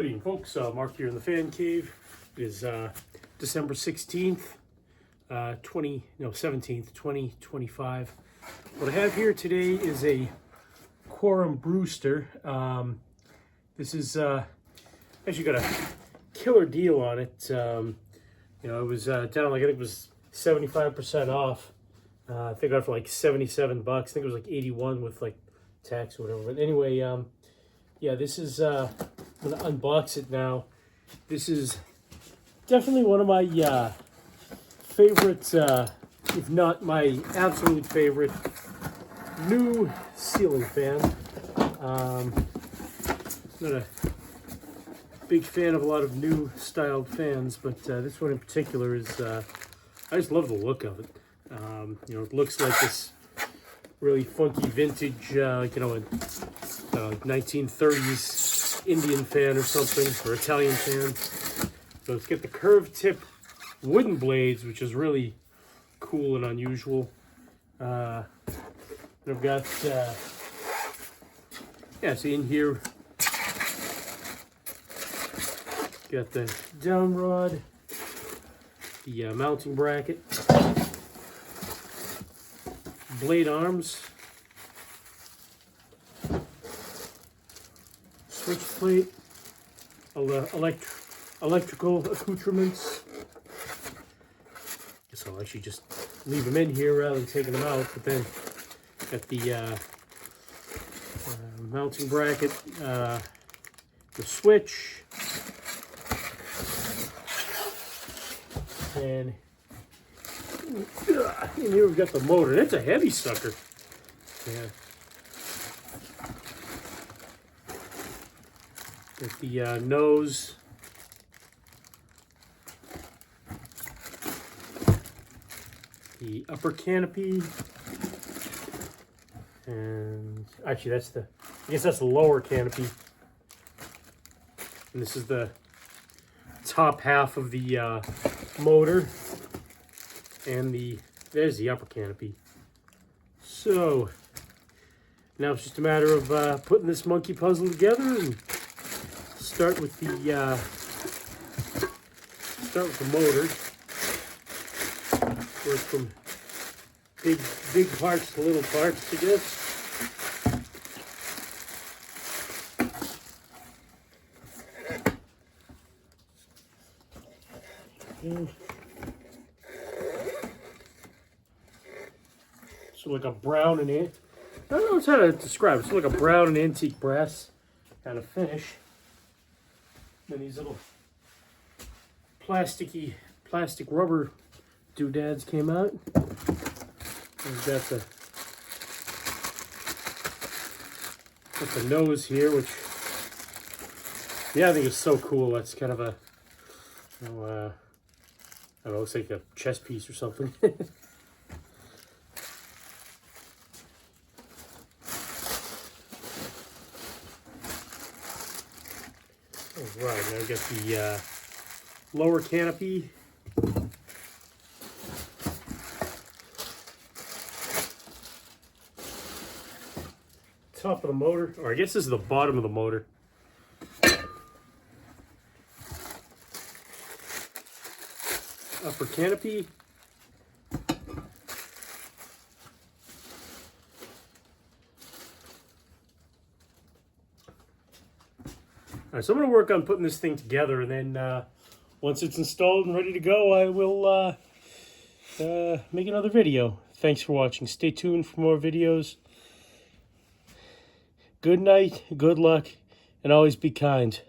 Good evening, folks. Mark here in the Fan Cave. It is December 16th, 17th, 2025. What I have here today is a Quorum Brewster. This is actually got a killer deal on it. It was down, like, I think it was 75% off. I think I got it for like 77 bucks. I think it was like 81 with like tax or whatever. But anyway, yeah, this is, I'm going to unbox it now. This is definitely one of my favorite, if not my absolute favorite, new ceiling fan. Not a big fan of a lot of new styled fans, but this one in particular is, I just love the look of it. It looks like this really funky vintage, a 1930s Indian fan or something, or Italian fan. So it's got the curved tip wooden blades, which is really cool and unusual. I've got, so in here, got the down rod, the mounting bracket, blade arms, switch plate, electrical accoutrements. Guess I'll actually just leave them in here rather than taking them out. But then got the mounting bracket, the switch, and here we've got the motor. It's a heavy sucker. Yeah. Got the nose. The upper canopy. And actually I guess that's the lower canopy. And this is the top half of the motor. And there's the upper canopy. So now it's just a matter of putting this monkey puzzle together and start with the motor. Work from big parts to little parts, I guess. So like a brown and I don't know how to describe it. It's like a brown and antique brass kind of finish. Then these little plastic rubber doodads came out. We've got the nose here, which I think is so cool. That's kind of a I don't know, it looks like a chess piece or something. Alright, now we've got the lower canopy. Top of the motor, or I guess this is the bottom of the motor. Upper canopy. All right, so I'm going to work on putting this thing together, and then once it's installed and ready to go, I will make another video. Thanks for watching. Stay tuned for more videos. Good night, good luck, and always be kind.